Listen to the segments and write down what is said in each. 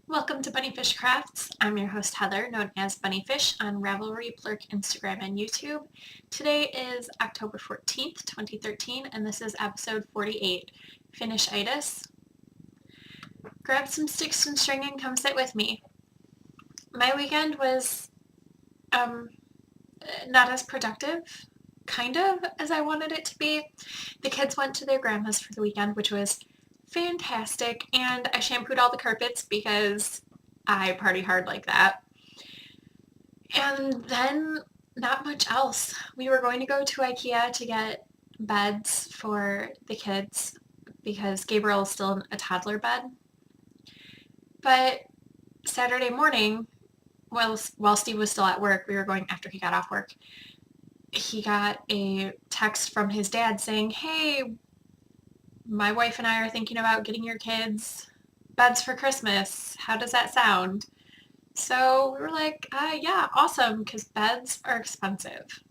Welcome to Bunnyfish Crafts. I'm your host Heather, known as Bunnyfish on Ravelry, Plurk, Instagram, and YouTube. Today is October 14th, 2013, and this is episode 48, Finish-itis. Grab some sticks and string and come sit with me. My weekend was not as productive, kind of, as I wanted it to be. The kids went to their grandma's for the weekend, which was fantastic, and I shampooed all the carpets because I party hard like that. And then not much else. We were going to go to IKEA to get beds for the kids because Gabriel is still in a toddler bed. But Saturday morning, while Steve was still at work, we were going after he got off work, he got a text from his dad saying, "Hey, my wife and I are thinking about getting your kids beds for Christmas. How does that sound?" So we were like, yeah, awesome, because beds are expensive.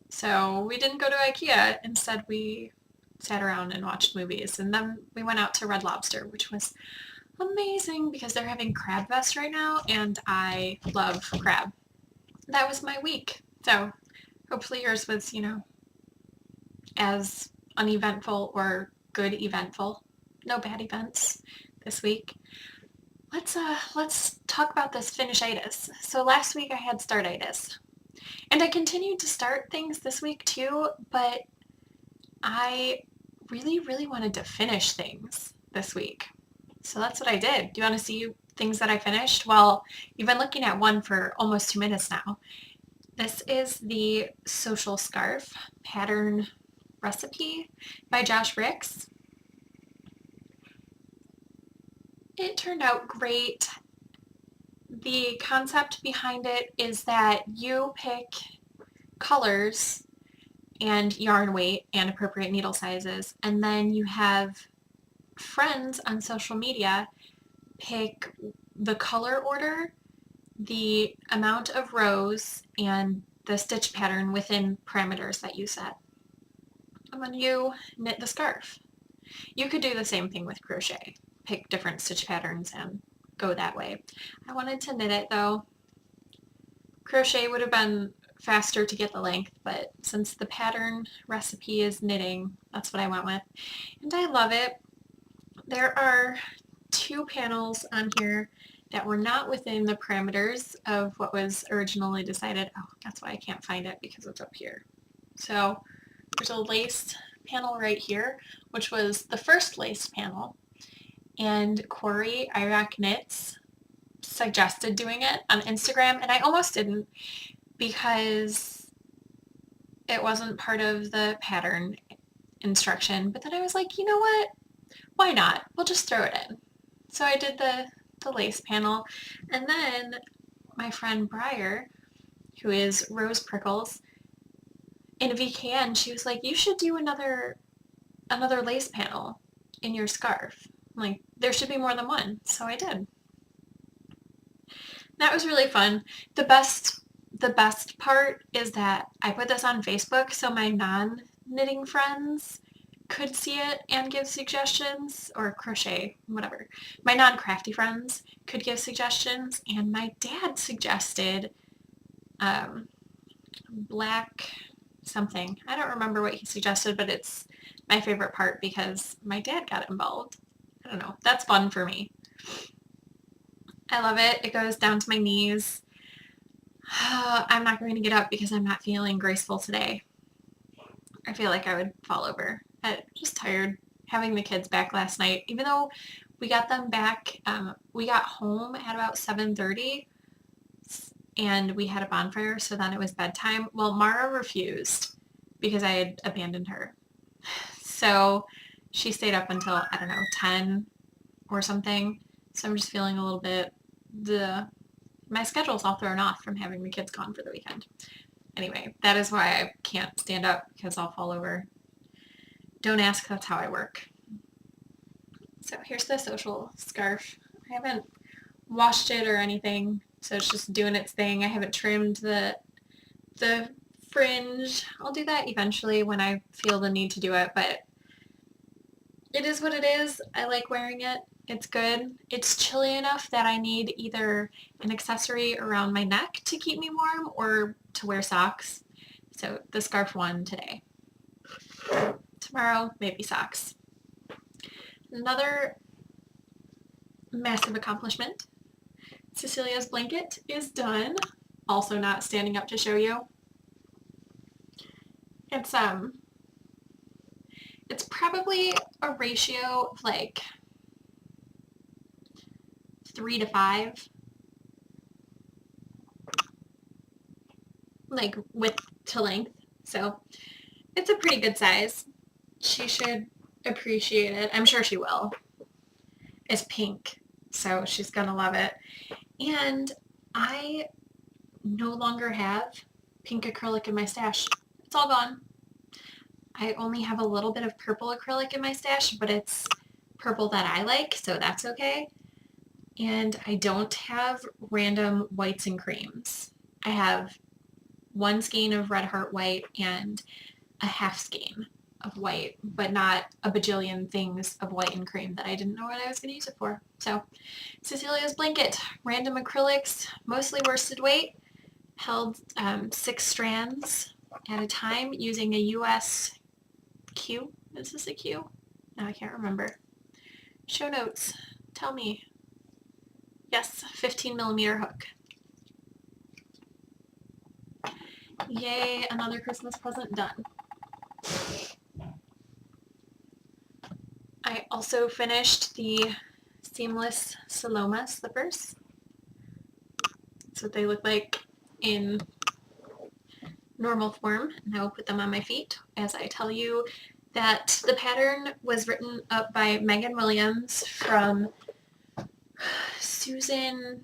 So we didn't go to IKEA. Instead, we sat around and watched movies. And then we went out to Red Lobster, which was amazing because they're having Crab Fest right now, and I love crab. That was my week. So hopefully yours was, as uneventful or good eventful. No bad events this week. Let's talk about this finish-itis. So last week I had start-itis. And I continued to start things this week too, but I really, really wanted to finish things this week. So that's what I did. Do you want to see things that I finished? Well, you've been looking at one for almost 2 minutes now. This is the Social Scarf Pattern Recipe by Josh Ricks. It turned out great. The concept behind it is that you pick colors and yarn weight and appropriate needle sizes, and then you have friends on social media pick the color order, the amount of rows, and the stitch pattern within parameters that you set. And then you knit the scarf. You could do the same thing with crochet. Pick different stitch patterns and go that way. I wanted to knit it though. Crochet would have been faster to get the length, but since the pattern recipe is knitting, that's what I went with. And I love it. There are 2 panels on here that were not within the parameters of what was originally decided. Oh, that's why I can't find it, because it's up here. So there's a lace panel right here, which was the first lace panel. And Corey Iraq Knits suggested doing it on Instagram, and I almost didn't because it wasn't part of the pattern instruction. But then I was like, you know what? Why not? We'll just throw it in. So I did the lace panel, and then my friend Briar, who is Rose Prickles, in VKN, she was like, you should do another lace panel in your scarf. I'm like, there should be more than one. So I did. That was really fun. The best part is that I put this on Facebook so my non-knitting friends could see it and give suggestions, or crochet, whatever. My non-crafty friends could give suggestions, and my dad suggested black something. I don't remember what he suggested, but it's my favorite part because my dad got involved. I don't know. That's fun for me. I love it. It goes down to my knees. I'm not going to get up because I'm not feeling graceful today. I feel like I would fall over. I'm just tired. Having the kids back last night, even though we got them back, we got home at about 7:30 and we had a bonfire, so then it was bedtime. Well, Mara refused because I had abandoned her. So she stayed up until, I don't know, 10 or something. So I'm just feeling a little bit, my schedule's all thrown off from having the kids gone for the weekend. Anyway, that is why I can't stand up, because I'll fall over. Don't ask, that's how I work. So here's the social scarf. I haven't washed it or anything, so it's just doing its thing. I haven't trimmed the fringe. I'll do that eventually when I feel the need to do it, but It is what it is. I like wearing it. It's good. It's chilly enough that I need either an accessory around my neck to keep me warm or to wear socks. So the scarf won today. Tomorrow, maybe socks. Another massive accomplishment. Cecilia's blanket is done. Also not standing up to show you. It's probably a ratio of like 3 to 5, like width to length. So it's a pretty good size. She should appreciate it. I'm sure she will. It's pink, so she's gonna love it. And I no longer have pink acrylic in my stash. It's all gone. I only have a little bit of purple acrylic in my stash, but it's purple that I like, so that's okay. And I don't have random whites and creams. I have one skein of Red Heart white and a half skein of white, but not a bajillion things of white and cream that I didn't know what I was going to use it for. So Cecilia's blanket, random acrylics, mostly worsted weight, held 6 strands at a time using a US Q. Is this a Q? No, I can't remember. Show notes. Tell me. Yes, 15 millimeter hook. Yay, another Christmas present done. I also finished the seamless Saloma slippers. That's what they look like in normal form. And I will put them on my feet as I tell you that the pattern was written up by Megan Williams from Susan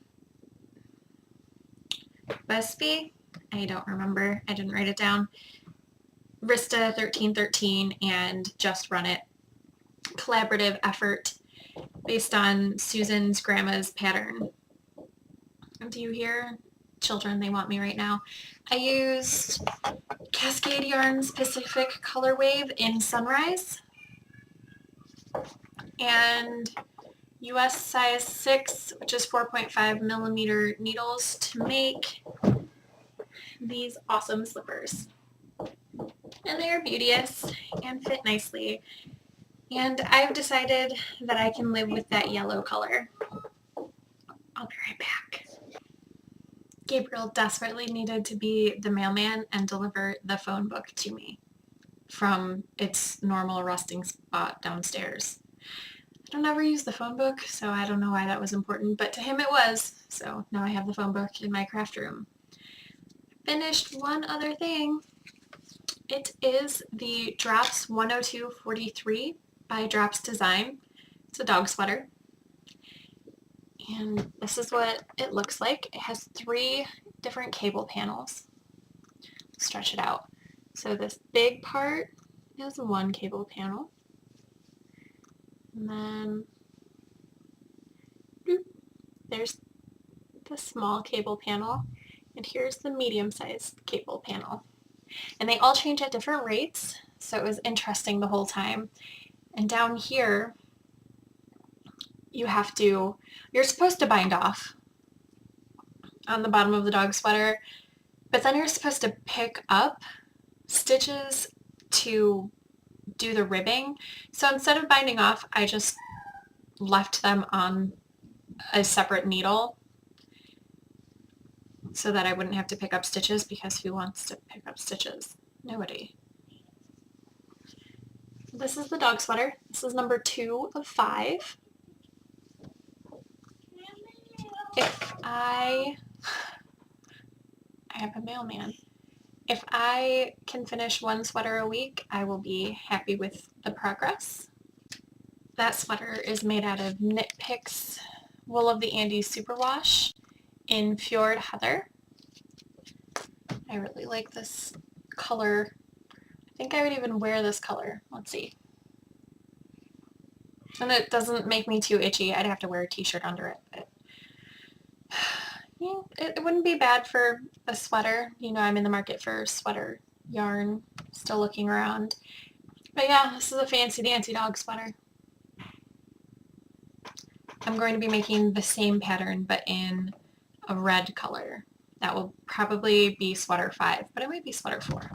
Westby. I don't remember. I didn't write it down. Rista 1313 and Just Run It. Collaborative effort based on Susan's grandma's pattern. Do you hear children? They want me right now. I used Cascade Yarns Pacific Color Wave in Sunrise and US size 6, which is 4.5 millimeter needles to make these awesome slippers. And they are beauteous and fit nicely. And I've decided that I can live with that yellow color. I'll be right back. Gabriel desperately needed to be the mailman and deliver the phone book to me from its normal resting spot downstairs. I don't ever use the phone book, so I don't know why that was important, but to him it was. So now I have the phone book in my craft room. Finished one other thing. It is the Drops 10243 by Drops Design. It's a dog sweater. And this is what it looks like. It has 3 different cable panels. Stretch it out. So this big part is one cable panel. And then there's the small cable panel. And here's the medium-sized cable panel. And they all change at different rates, so it was interesting the whole time. And down here, you're supposed to bind off on the bottom of the dog sweater, but then you're supposed to pick up stitches to do the ribbing. So instead of binding off, I just left them on a separate needle so that I wouldn't have to pick up stitches, because who wants to pick up stitches? Nobody. This is the dog sweater. This is number 2 of 5. If I have a mailman. If I can finish one sweater a week, I will be happy with the progress. That sweater is made out of Knit Picks Wool of the Andes Superwash in Fjord Heather. I really like this color. I think I would even wear this color. Let's see. And it doesn't make me too itchy. I'd have to wear a t-shirt under it. But yeah, it wouldn't be bad for a sweater. You know, I'm in the market for sweater yarn. Still looking around. But yeah, this is a fancy dancy dog sweater. I'm going to be making the same pattern but in a red color. That will probably be sweater 5, but it might be sweater 4.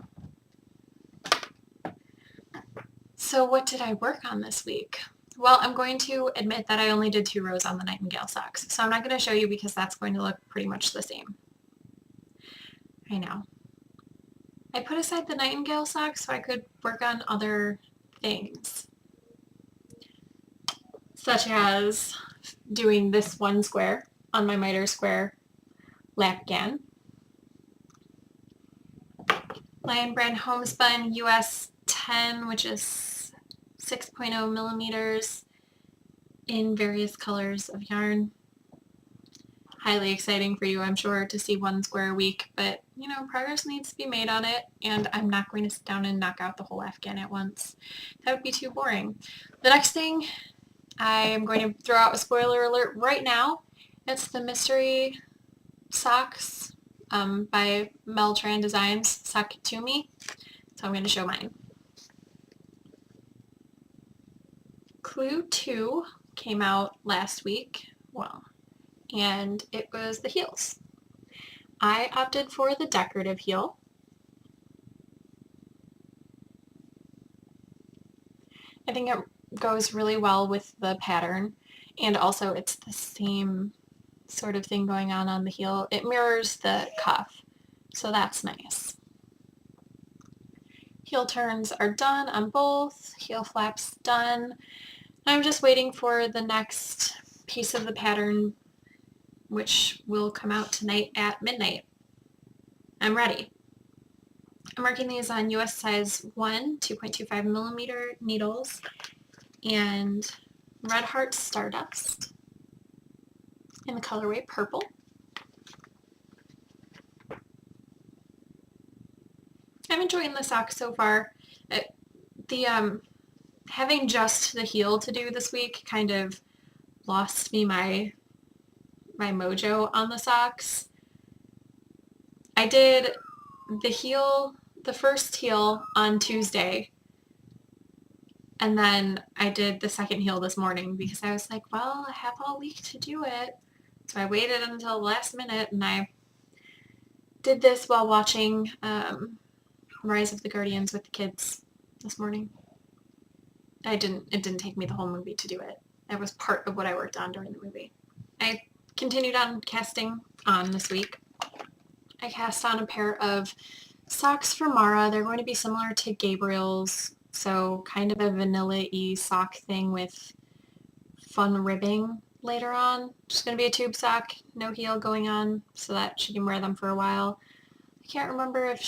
So what did I work on this week? Well, I'm going to admit that I only did 2 rows on the Nightingale socks, so I'm not going to show you because that's going to look pretty much the same. I know. I put aside the Nightingale socks so I could work on other things, such as doing this one square on my miter square lapgan, Lion Brand Homespun US 10, which is 6.0 millimeters in various colors of yarn. Highly exciting for you, I'm sure, to see 1 square a week, but you know, progress needs to be made on it, and I'm not going to sit down and knock out the whole afghan at once. That would be too boring. The next thing, I'm going to throw out a spoiler alert right now. It's the mystery socks by Meltran Designs, Sock to Me. So I'm going to show mine. Clue 2 came out last week, and it was the heels. I opted for the decorative heel. I think it goes really well with the pattern, and also it's the same sort of thing going on the heel. It mirrors the cuff, so that's nice. Heel turns are done on both, heel flaps done. I'm just waiting for the next piece of the pattern, which will come out tonight at midnight. I'm ready. I'm marking these on US size 1, 2.25 millimeter needles, and Red Heart Stardust in the colorway purple. I'm enjoying the sock so far. Having just the heel to do this week kind of lost me my mojo on the socks. I did the first heel on Tuesday, and then I did the second heel this morning because I was like, well, I have all week to do it. So I waited until the last minute, and I did this while watching Rise of the Guardians with the kids this morning. It didn't take me the whole movie to do it. That was part of what I worked on during the movie. I continued on casting on this week. I cast on a pair of socks for Mara. They're going to be similar to Gabriel's, so kind of a vanilla-y sock thing with fun ribbing later on. Just going to be a tube sock, no heel going on, so that she can wear them for a while. I can't remember if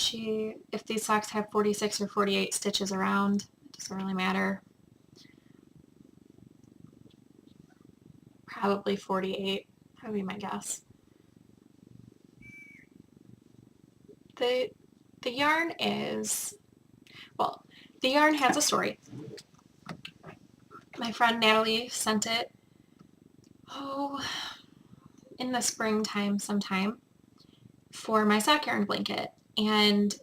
these socks have 46 or 48 stitches around. It doesn't really matter. Probably 48. That would be my guess. The yarn is, well, the yarn has a story. My friend Natalie sent it, in the springtime sometime for my sock yarn blanket, and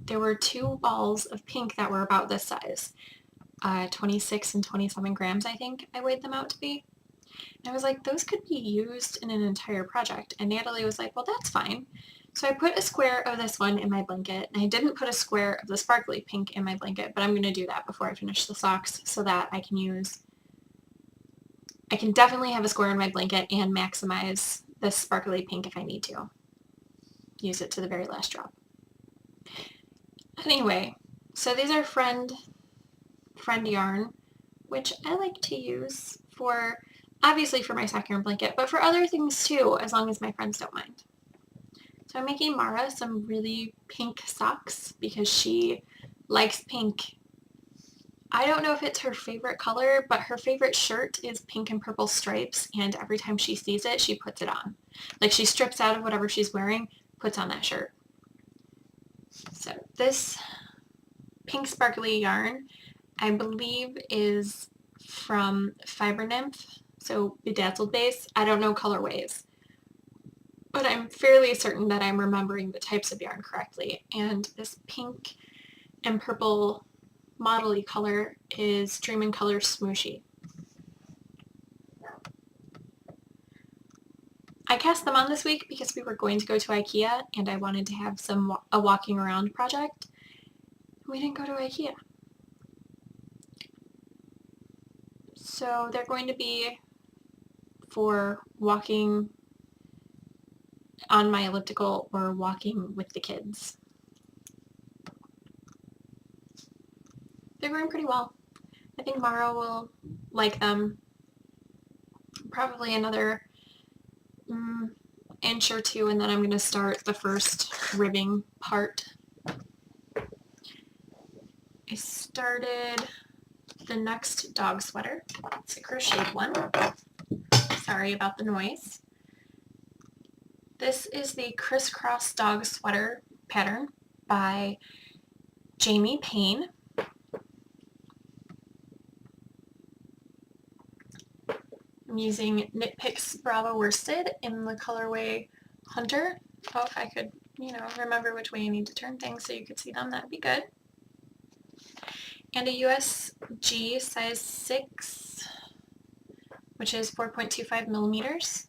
there were 2 balls of pink that were about this size, 26 and 27 grams, I think I weighed them out to be. And I was like, those could be used in an entire project. And Natalie was like, well, that's fine. So I put a square of this one in my blanket, and I didn't put a square of the sparkly pink in my blanket, but I'm going to do that before I finish the socks so that I can definitely have a square in my blanket and maximize this sparkly pink if I need to. Use it to the very last drop. Anyway, so these are friend yarn, which I like to use obviously for my sock yarn blanket, but for other things too, as long as my friends don't mind. So I'm making Mara some really pink socks because she likes pink. I don't know if it's her favorite color, but her favorite shirt is pink and purple stripes, and every time she sees it, she puts it on. Like, she strips out of whatever she's wearing, puts on that shirt. So this pink sparkly yarn, I believe, is from Fiber Nymph, so Bedazzled Base. I don't know colorways, but I'm fairly certain that I'm remembering the types of yarn correctly. And this pink and purple model-y color is Dream in Color Smooshy. cast them on this week because we were going to go to IKEA and I wanted to have a walking around project. We didn't go to IKEA. So they're going to be for walking on my elliptical or walking with the kids. They're going pretty well. I think Mara will like them. Probably another inch or two, and then I'm going to start the first ribbing part. I started the next dog sweater. It's a crocheted one. Sorry about the noise. This is the crisscross dog sweater pattern by Jamie Payne. I'm using Knit Picks Bravo Worsted in the colorway Hunter. Oh, if I could, remember which way I need to turn things so you could see them, that'd be good. And a USG size 6, which is 4.25 millimeters.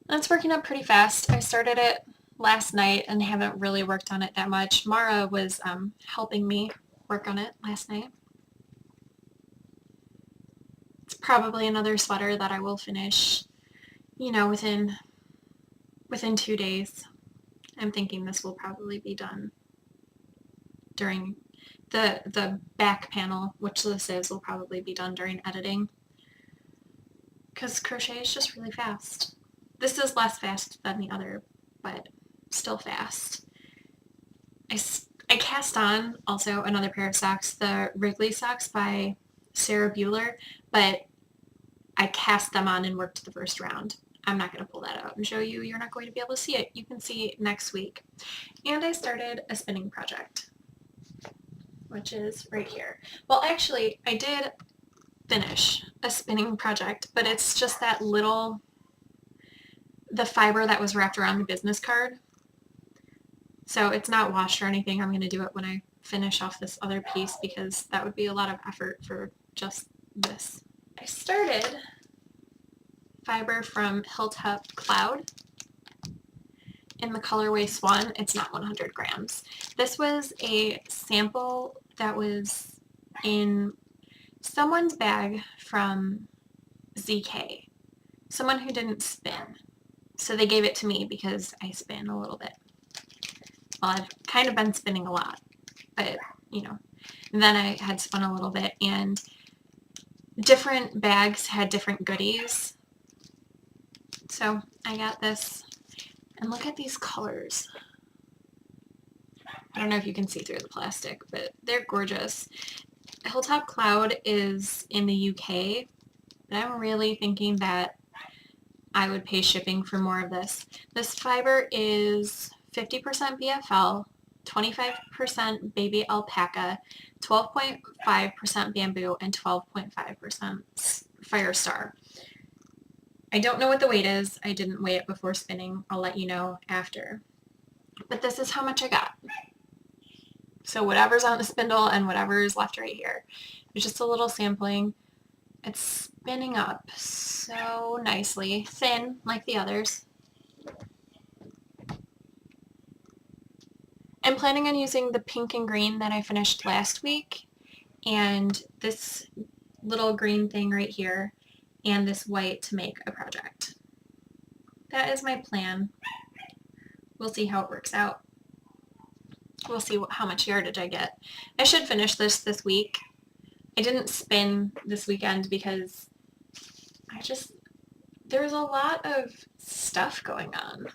That's working up pretty fast. I started it last night and haven't really worked on it that much. Mara was helping me work on it last night. It's probably another sweater that I will finish, within 2 days. I'm thinking this will probably be done during the back panel, which this is, will probably be done during editing. Because crochet is just really fast. This is less fast than the other, but still fast. I cast on also another pair of socks, the Wrigley socks by Sarah Bueller, but I cast them on and worked the first round. I'm not going to pull that out and show you. You're not going to be able to see it. You can see next week. And I started a spinning project, which is right here. Well, actually, I did finish a spinning project, but it's just that the fiber that was wrapped around the business card. So it's not washed or anything. I'm going to do it when I finish off this other piece because that would be a lot of effort for just this. I started fiber from Hilltop Cloud in the colorway Swan. It's not 100 grams. This was a sample that was in someone's bag from ZK, someone who didn't spin. So they gave it to me because I spin a little bit. Well, I've kind of been spinning a lot, but, and then I had spun a little bit, and different bags had different goodies. So I got this, and look at these colors. I don't know if you can see through the plastic, but they're gorgeous. Hilltop Cloud is in the UK, but I'm really thinking that I would pay shipping for more of this. This fiber is 50% BFL, 25% baby alpaca, 12.5% bamboo, and 12.5% Firestar. I don't know what the weight is. I didn't weigh it before spinning. I'll let you know after. But this is how much I got. So whatever's on the spindle and whatever is left right here. It's just a little sampling. It's spinning up so nicely, thin like the others. I'm planning on using the pink and green that I finished last week, and this little green thing right here, and this white to make a project. That is my plan. We'll see how it works out. We'll see how much yardage I get. I should finish this week. I didn't spin this weekend because there's a lot of stuff going on.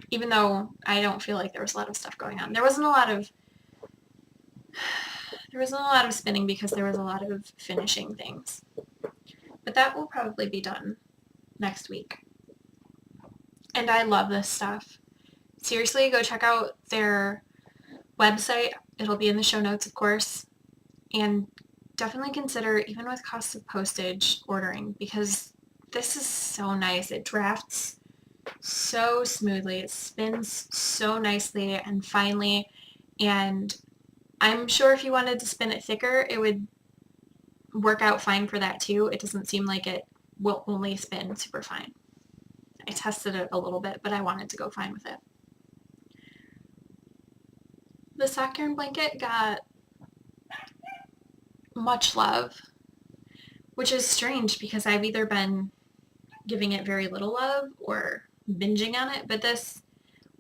Even though I don't feel like there was a lot of stuff going on. There wasn't a lot of spinning because there was a lot of finishing things. But that will probably be done next week. And I love this stuff. Seriously, go check out their website. It'll be in the show notes, of course. And definitely consider, even with costs of postage, ordering, because this is so nice. It drafts so smoothly. It spins so nicely and finely. And I'm sure if you wanted to spin it thicker, it would work out fine for that too. It doesn't seem like it will only spin super fine. I tested it a little bit, but I wanted to go fine with it. The sock yarn blanket got much love, which is strange because I've either been giving it very little love or binging on it, but this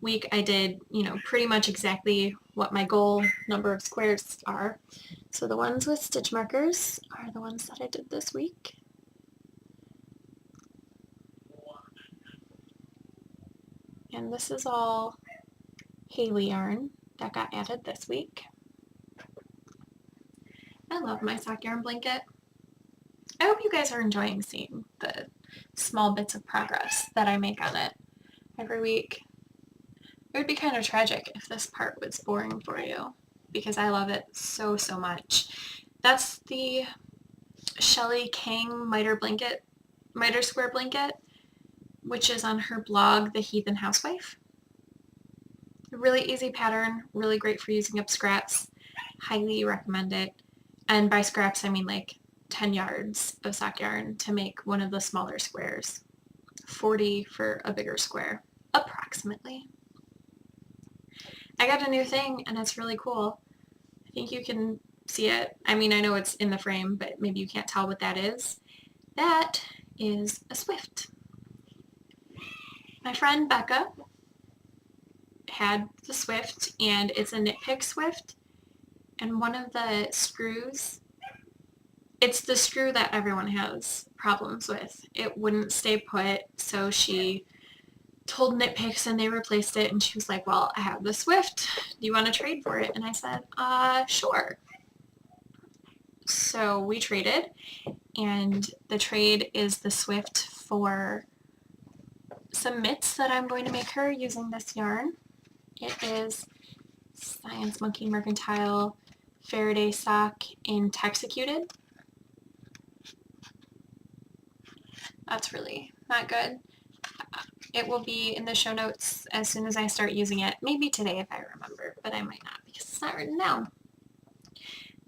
week I did, pretty much exactly what my goal number of squares are. So the ones with stitch markers are the ones that I did this week. And this is all Haley yarn that got added this week. I love my sock yarn blanket. I hope you guys are enjoying seeing the small bits of progress that I make on it every week. It would be kind of tragic if this part was boring for you because I love it so, so much. That's the Shelly Kang miter square blanket, which is on her blog, The Heathen Housewife. A really easy pattern, really great for using up scraps. Highly recommend it. And by scraps, I mean like 10 yards of sock yarn to make one of the smaller squares. 40 for a bigger square, approximately. I got a new thing and it's really cool. I think you can see it. I mean, I know it's in the frame, but maybe you can't tell what that is. That is a Swift. My friend Becca had the Swift, and it's a Knit Pick Swift, and one of the screws, it's the screw that everyone has problems with. It wouldn't stay put, so she told Knit Picks and they replaced it, and she was like, well, I have the Swift. Do you want to trade for it? And I said, sure. So we traded, and the trade is the Swift for some mitts that I'm going to make her using this yarn. It is Science Monkey Mercantile Faraday sock in Texecuted. That's really not good. It will be in the show notes as soon as I start using it. Maybe today if I remember, but I might not because it's not written down.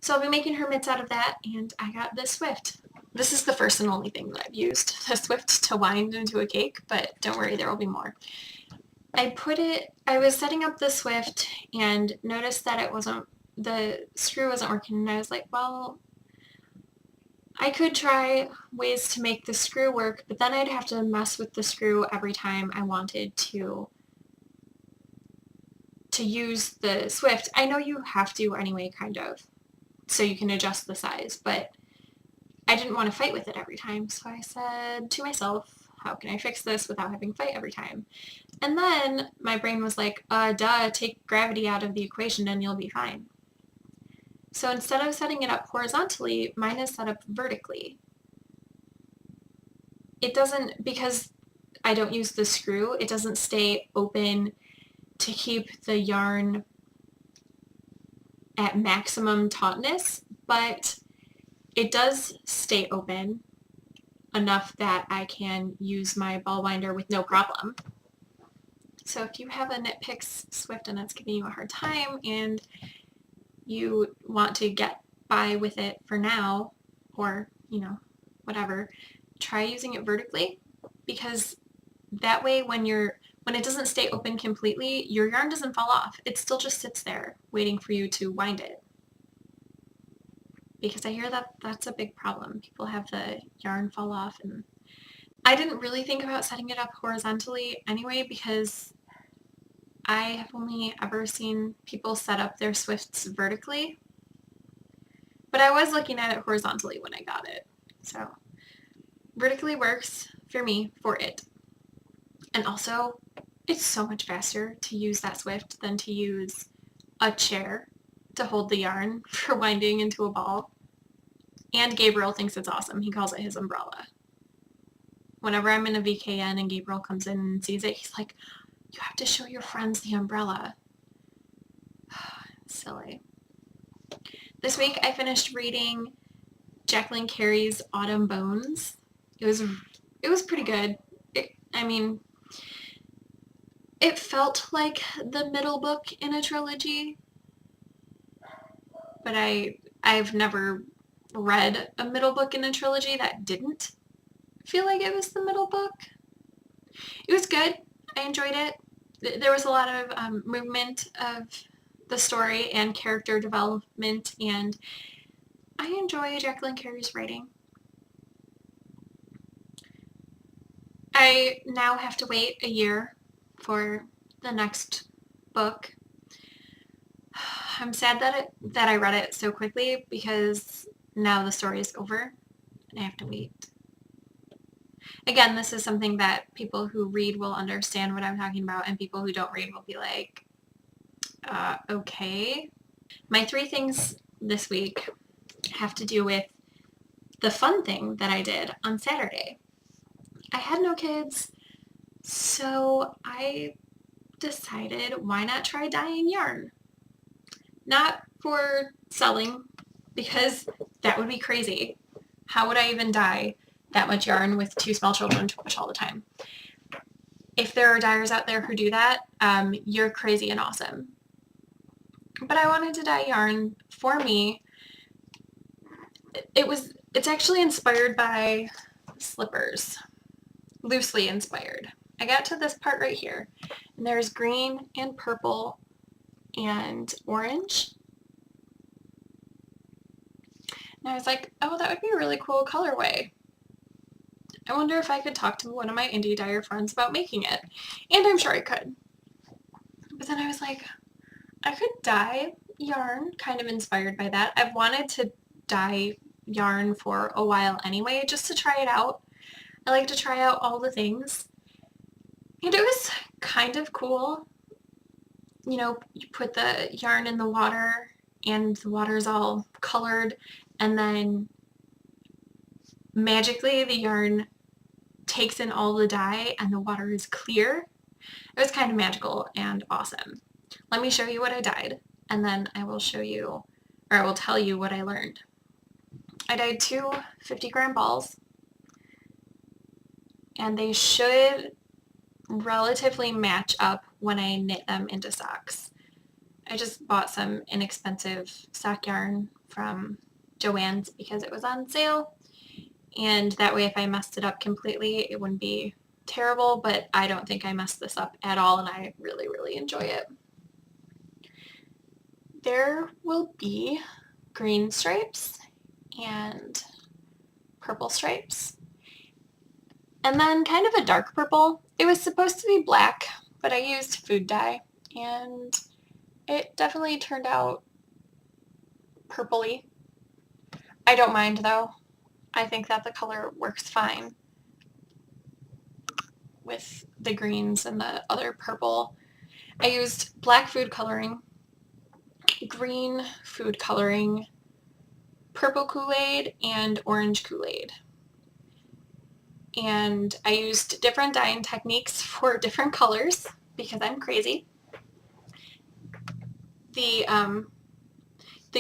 So I'll be making her mitts out of that, and I got this Swift. This is the first and only thing that I've used the Swift to wind into a cake, but don't worry, there will be more. I was setting up the Swift and noticed that the screw wasn't working, and I was like, well, I could try ways to make the screw work, but then I'd have to mess with the screw every time I wanted to use the Swift. I know you have to anyway, kind of, so you can adjust the size, but I didn't want to fight with it every time, so I said to myself, how can I fix this without having to fight every time? And then my brain was like, duh, take gravity out of the equation and you'll be fine. So instead of setting it up horizontally, mine is set up vertically. It doesn't, because I don't use the screw, it doesn't stay open to keep the yarn at maximum tautness, but it does stay open enough that I can use my ball winder with no problem. So if you have a Knit Picks Swift and that's giving you a hard time and you want to get by with it for now, or, whatever, try using it vertically, because that way when it doesn't stay open completely, your yarn doesn't fall off. It still just sits there waiting for you to wind it. Because I hear that that's a big problem. People have the yarn fall off, and I didn't really think about setting it up horizontally anyway because I have only ever seen people set up their Swifts vertically, but I was looking at it horizontally when I got it. So vertically works for me for it. And also, it's so much faster to use that Swift than to use a chair to hold the yarn for winding into a ball. And Gabriel thinks it's awesome. He calls it his umbrella. Whenever I'm in a VKN and Gabriel comes in and sees it, he's like, you have to show your friends the umbrella. Silly. This week I finished reading Jacqueline Carey's Autumn Bones. It was pretty good. It felt like the middle book in a trilogy, but I've never read a middle book in a trilogy that didn't feel like it was the middle book. It was good. I enjoyed it. There was a lot of movement of the story and character development, and I enjoy Jacqueline Carey's writing. I now have to wait a year for the next book. I'm sad that I read it so quickly because now the story is over and I have to wait. Again, this is something that people who read will understand what I'm talking about, and people who don't read will be like, okay. My 3 things this week have to do with the fun thing that I did on Saturday. I had no kids, so I decided why not try dyeing yarn? Not for selling, because that would be crazy. How would I even dye that much yarn with 2 small children to wash all the time? If there are dyers out there who do that, you're crazy and awesome. But I wanted to dye yarn for me. It's actually inspired by slippers. Loosely inspired. I got to this part right here, and there's green and purple and orange. And I was like, oh, that would be a really cool colorway. I wonder if I could talk to one of my indie dyer friends about making it. And I'm sure I could. But then I was like, I could dye yarn kind of inspired by that. I've wanted to dye yarn for a while anyway, just to try it out. I like to try out all the things. And it was kind of cool. You know, you put the yarn in the water and the water's all colored, and then magically the yarn takes in all the dye and the water is clear. It was kind of magical and awesome. Let me show you what I dyed, and then I will show you, or I will tell you what I learned. I dyed 2 50-gram balls, and they should relatively match up when I knit them into socks. I just bought some inexpensive sock yarn from Joann's because it was on sale, and that way if I messed it up completely it wouldn't be terrible, but I don't think I messed this up at all, and I really, really enjoy it. There will be green stripes and purple stripes, and then kind of a dark purple. It was supposed to be black, but I used food dye, and it definitely turned out purpley. I don't mind though. I think that the color works fine with the greens and the other purple. I used black food coloring, green food coloring, purple Kool-Aid, and orange Kool-Aid. And I used different dyeing techniques for different colors because I'm crazy. The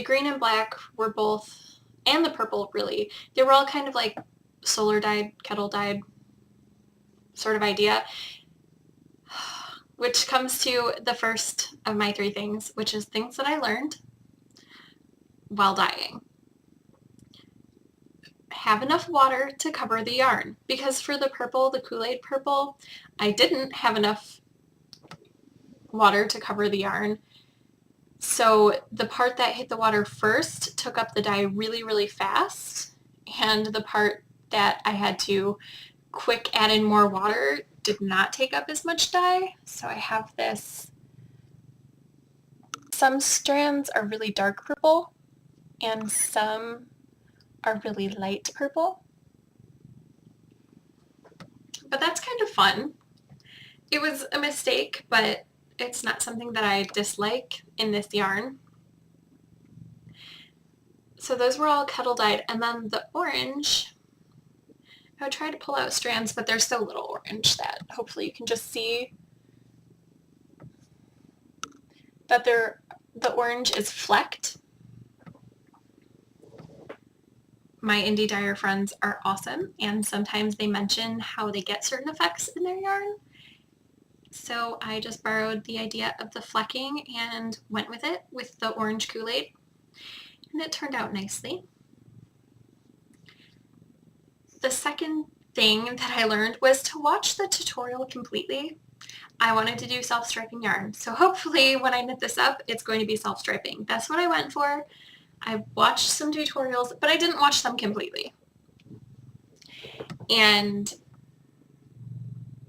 green and black were both, and the purple really, they were all kind of like solar dyed, kettle dyed sort of idea, which comes to the first of my 3 things, which is things that I learned while dyeing. Have enough water to cover the yarn, because for the purple, the Kool-Aid purple, I didn't have enough water to cover the yarn. So the part that hit the water first took up the dye really, really fast, and the part that I had to quick add in more water did not take up as much dye. So I have this. Some strands are really dark purple and some are really light purple. But that's kind of fun. It was a mistake, but it's not something that I dislike in this yarn. So those were all kettle dyed, and then the orange, I would try to pull out strands, but there's so little orange that hopefully you can just see that the orange is flecked. My indie dyer friends are awesome, and sometimes they mention how they get certain effects in their yarn. So I just borrowed the idea of the flecking and went with it with the orange Kool-Aid, and it turned out nicely. the second thing that I learned was to watch the tutorial completely. I wanted to do self-striping yarn, so hopefully when I knit this up, it's going to be self-striping. That's what I went for. I watched some tutorials, but I didn't watch them completely. And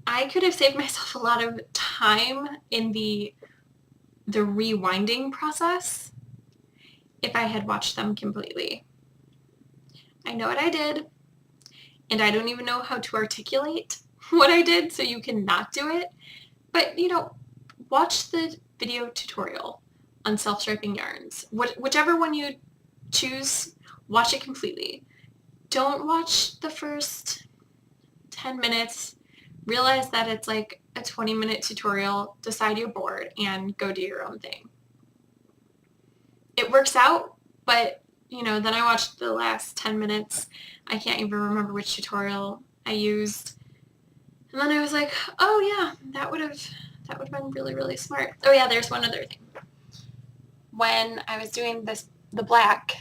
I could have saved myself a lot of time in the rewinding process if I had watched them completely. I know what I did, and I don't even know how to articulate what I did so you can not do it. But, you know, watch the video tutorial on self-striping yarns. Whichever one you choose, watch it completely. Don't watch the first 10 minutes. Realize that it's like a 20-minute tutorial. Decide you're bored and go do your own thing. It works out, but, you know, then I watched the last 10 minutes. I can't even remember which tutorial I used. And then I was like, oh yeah, that would have been really, really smart. Oh yeah, there's one other thing. When I was doing the black,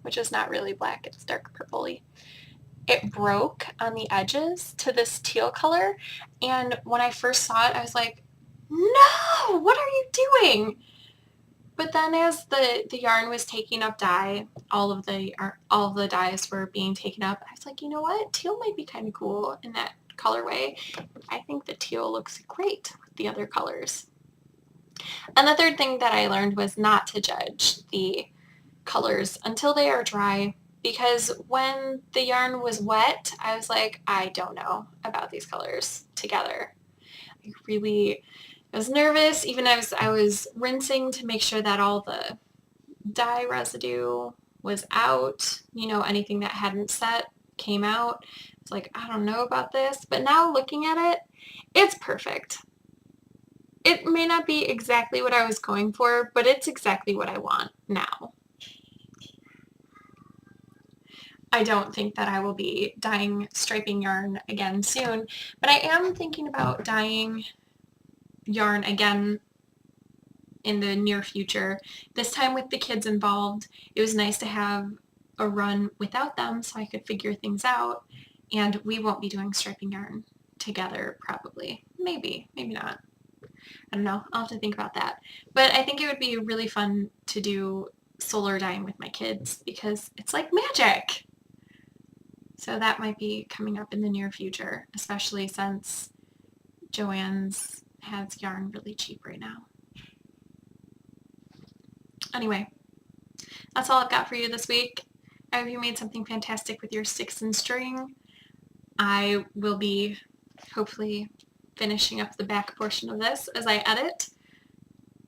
which is not really black, it's dark purpley, it broke on the edges to this teal color. And when I first saw it, I was like, no, what are you doing? But then as the yarn was taking up dye, all of the dyes were being taken up, I was like, you know what? Teal might be kind of cool in that colorway. I think the teal looks great with the other colors. And the third thing that I learned was not to judge the colors until they are dry, because when the yarn was wet, I was like, I don't know about these colors together. I was nervous, even as I was rinsing to make sure that all the dye residue was out, you know, anything that hadn't set came out. It's like, I don't know about this, but now looking at it, it's perfect. It may not be exactly what I was going for, but it's exactly what I want now. I don't think that I will be dyeing striping yarn again soon, but I am thinking about dyeing yarn again in the near future. This time with the kids involved, it was nice to have a run without them so I could figure things out, and we won't be doing striping yarn together probably. Maybe not. I don't know. I'll have to think about that. But I think it would be really fun to do solar dyeing with my kids because it's like magic. So that might be coming up in the near future, especially since Joann's has yarn really cheap right now. Anyway, that's all I've got for you this week. I hope you made something fantastic with your sticks and string. I will be hopefully finishing up the back portion of this as I edit,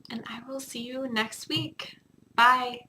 and I will see you next week. Bye!